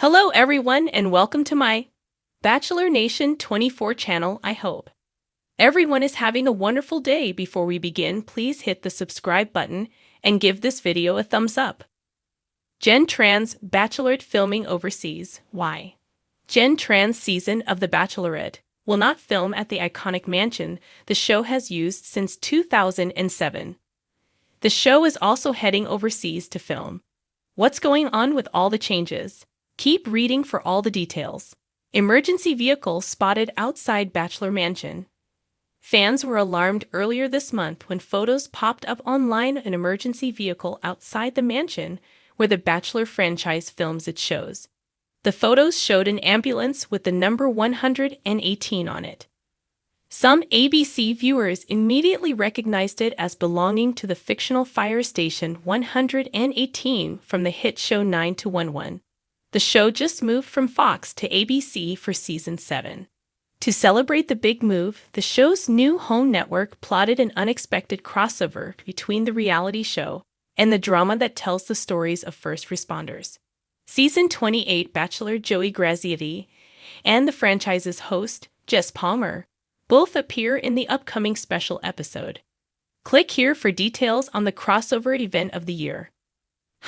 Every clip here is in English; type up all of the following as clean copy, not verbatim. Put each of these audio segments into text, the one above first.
Hello everyone and welcome to my Bachelor Nation 24 channel. I hope everyone is having a wonderful day. Before we begin, please hit the subscribe button and give this video a thumbs up. Jenn Tran's Bachelorette filming overseas. Why? Jenn Tran's season of The Bachelorette will not film at the iconic mansion the show has used since 2007. The show is also heading overseas to film. What's going on with all the changes? Keep reading for all the details. Emergency vehicle spotted outside Bachelor Mansion. Fans were alarmed earlier this month when photos popped up online of an emergency vehicle outside the mansion where the Bachelor franchise films its shows. The photos showed an ambulance with the number 118 on it. Some ABC viewers immediately recognized it as belonging to the fictional fire station 118 from the hit show 9 to 11. The show just moved from Fox to ABC for Season 7. To celebrate the big move, the show's new home network plotted an unexpected crossover between the reality show and the drama that tells the stories of first responders. Season 28 Bachelor Joey Graziati and the franchise's host, Jess Palmer, both appear in the upcoming special episode. Click here for details on the crossover event of the year.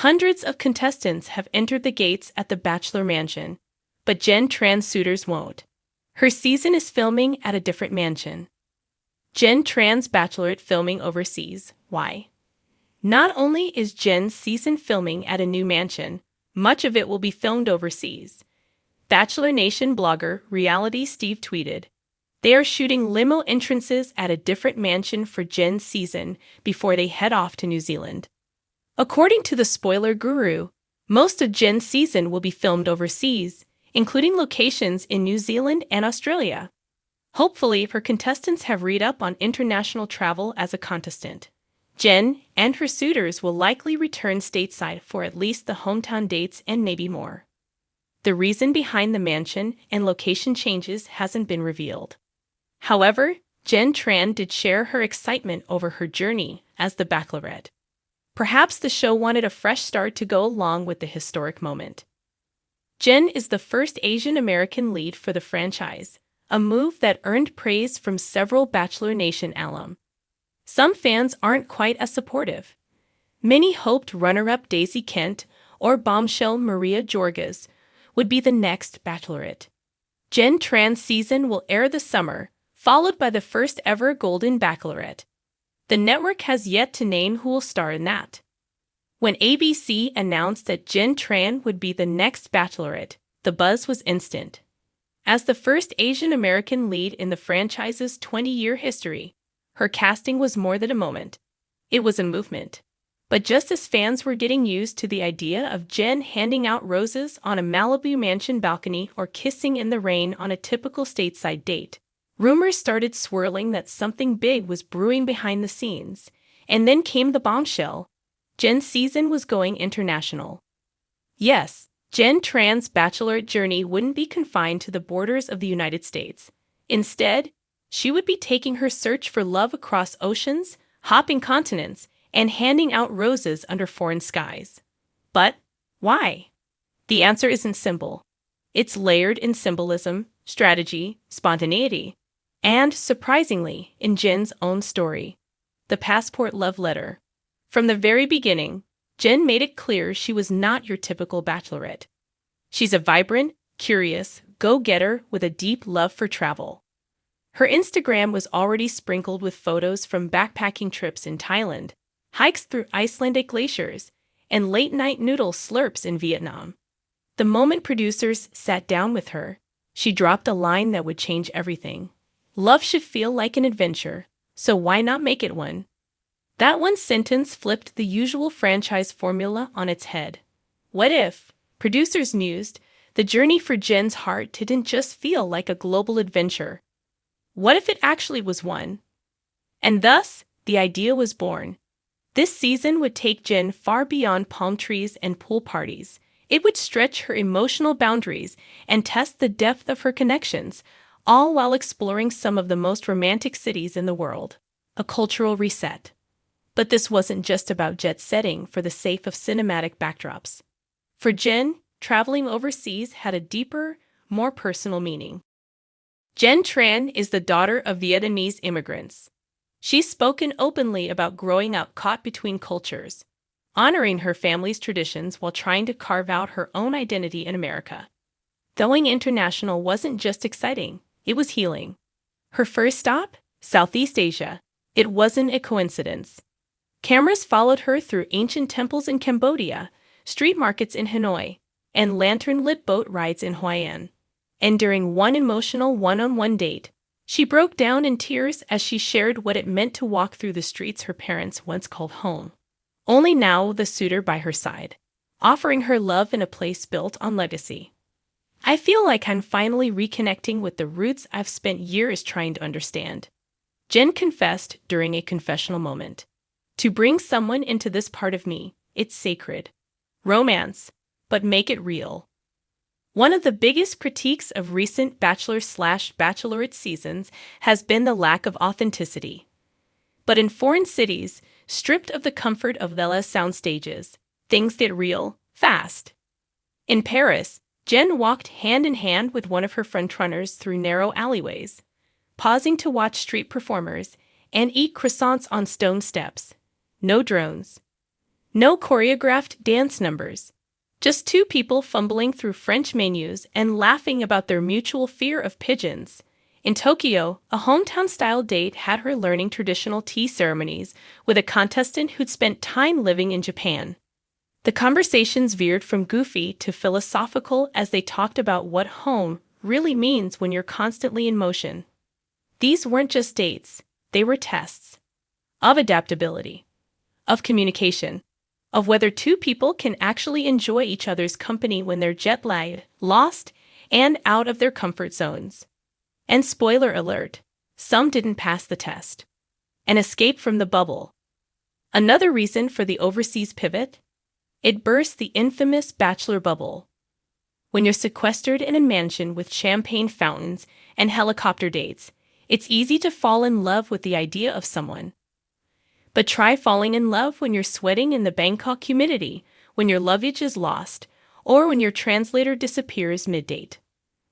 Hundreds of contestants have entered the gates at the Bachelor Mansion, but Jenn Tran's suitors won't. Her season is filming at a different mansion. Jenn Tran's Bachelorette filming overseas. Why? Not only is Jenn's season filming at a new mansion, much of it will be filmed overseas. Bachelor Nation blogger Reality Steve tweeted, "They are shooting limo entrances at a different mansion for Jenn's season before they head off to New Zealand." According to the spoiler guru, most of Jenn's season will be filmed overseas, including locations in New Zealand and Australia. Hopefully, her contestants have read up on international travel as a contestant. Jenn and her suitors will likely return stateside for at least the hometown dates and maybe more. The reason behind the mansion and location changes hasn't been revealed. However, Jenn Tran did share her excitement over her journey as the Bachelorette. Perhaps the show wanted a fresh start to go along with the historic moment. Jenn is the first Asian American lead for the franchise, a move that earned praise from several Bachelor Nation alum. Some fans aren't quite as supportive. Many hoped runner-up Daisy Kent or bombshell Maria Jorges would be the next Bachelorette. Jenn Tran's season will air this summer, followed by the first ever Golden Bachelorette. The network has yet to name who will star in that. When ABC announced that Jenn Tran would be the next Bachelorette, the buzz was instant. As the first Asian American lead in the franchise's 20-year history, her casting was more than a moment. It was a movement. But just as fans were getting used to the idea of Jenn handing out roses on a Malibu mansion balcony or kissing in the rain on a typical stateside date, rumors started swirling that something big was brewing behind the scenes, and then came the bombshell. Jenn's season was going international. Yes, Jenn Tran's Bachelorette journey wouldn't be confined to the borders of the United States. Instead, she would be taking her search for love across oceans, hopping continents, and handing out roses under foreign skies. But why? The answer isn't simple. It's layered in symbolism, strategy, spontaneity, and, surprisingly, in Jenn's own story, the passport love letter. From the very beginning, Jenn made it clear she was not your typical Bachelorette. She's a vibrant, curious, go-getter with a deep love for travel. Her Instagram was already sprinkled with photos from backpacking trips in Thailand, hikes through Icelandic glaciers, and late-night noodle slurps in Vietnam. The moment producers sat down with her, she dropped a line that would change everything. Love should feel like an adventure, so why not make it one? That one sentence flipped the usual franchise formula on its head. What if, producers mused, the journey for Jenn's heart didn't just feel like a global adventure? What if it actually was one? And thus, the idea was born. This season would take Jenn far beyond palm trees and pool parties. It would stretch her emotional boundaries and test the depth of her connections, all while exploring some of the most romantic cities in the world. A cultural reset. But this wasn't just about jet setting for the sake of cinematic backdrops. For Jenn, traveling overseas had a deeper, more personal meaning. Jenn Tran is the daughter of Vietnamese immigrants. She's spoken openly about growing up caught between cultures, honoring her family's traditions while trying to carve out her own identity in America. Going international wasn't just exciting, it was healing. Her first stop? Southeast Asia. It wasn't a coincidence. Cameras followed her through ancient temples in Cambodia, street markets in Hanoi, and lantern-lit boat rides in Hoi An. And during one emotional one-on-one date, she broke down in tears as she shared what it meant to walk through the streets her parents once called home. Only now with a suitor by her side, offering her love in a place built on legacy. I feel like I'm finally reconnecting with the roots I've spent years trying to understand. Jenn confessed during a confessional moment. To bring someone into this part of me, it's sacred. Romance, but make it real. One of the biggest critiques of recent Bachelor/Bachelorette seasons has been the lack of authenticity. But in foreign cities, stripped of the comfort of Vella's sound stages, things get real, fast. In Paris, Jenn walked hand in hand with one of her frontrunners through narrow alleyways, pausing to watch street performers and eat croissants on stone steps. No drones. No choreographed dance numbers. Just two people fumbling through French menus and laughing about their mutual fear of pigeons. In Tokyo, a hometown-style date had her learning traditional tea ceremonies with a contestant who'd spent time living in Japan. The conversations veered from goofy to philosophical as they talked about what home really means when you're constantly in motion. These weren't just dates, they were tests. Of adaptability. Of communication. Of whether two people can actually enjoy each other's company when they're jet-lagged, lost, and out of their comfort zones. And spoiler alert, some didn't pass the test. An escape from the bubble. Another reason for the overseas pivot? It burst the infamous bachelor bubble. When you're sequestered in a mansion with champagne fountains and helicopter dates, it's easy to fall in love with the idea of someone. But try falling in love when you're sweating in the Bangkok humidity, when your luggage is lost, or when your translator disappears mid-date.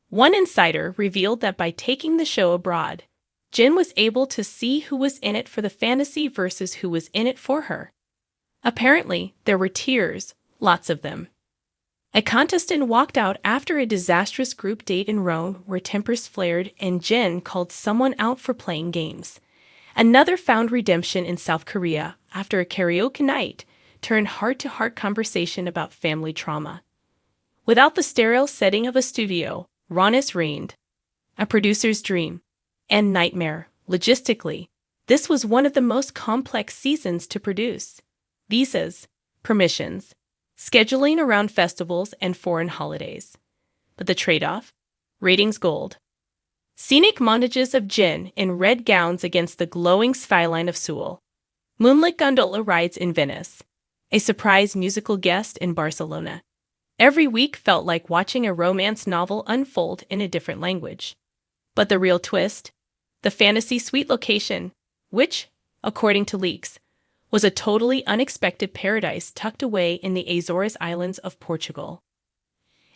One insider revealed that by taking the show abroad, Jenn was able to see who was in it for the fantasy versus who was in it for her. Apparently, there were tears, lots of them. A contestant walked out after a disastrous group date in Rome where tempers flared and Jenn called someone out for playing games. Another found redemption in South Korea after a karaoke night turned heart-to-heart conversation about family trauma. Without the sterile setting of a studio, rawness reigned. A producer's dream. And nightmare. Logistically, this was one of the most complex seasons to produce. Visas, permissions, scheduling around festivals and foreign holidays. But the trade-off? Ratings gold. Scenic montages of Jenn in red gowns against the glowing skyline of Seoul. Moonlit gondola rides in Venice. A surprise musical guest in Barcelona. Every week felt like watching a romance novel unfold in a different language. But the real twist? The fantasy suite location, which, according to leaks, was a totally unexpected paradise tucked away in the Azores Islands of Portugal.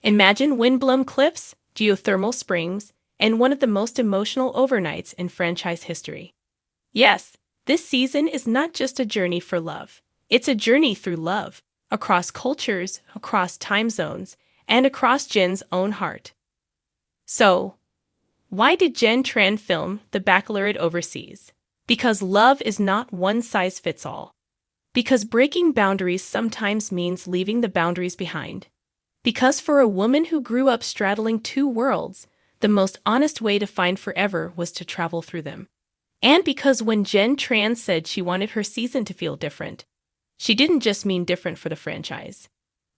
Imagine wind-blown cliffs, geothermal springs, and one of the most emotional overnights in franchise history. Yes, this season is not just a journey for love. It's a journey through love, across cultures, across time zones, and across Jenn's own heart. So, why did Jenn Tran film The Bachelorette overseas? Because love is not one size fits all. Because breaking boundaries sometimes means leaving the boundaries behind. Because for a woman who grew up straddling two worlds, the most honest way to find forever was to travel through them. And because when Jenn Tran said she wanted her season to feel different, she didn't just mean different for the franchise.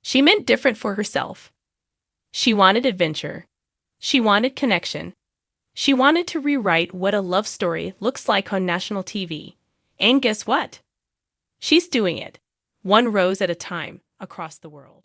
She meant different for herself. She wanted adventure. She wanted connection. She wanted to rewrite what a love story looks like on national TV. And guess what? She's doing it, one rose at a time, across the world.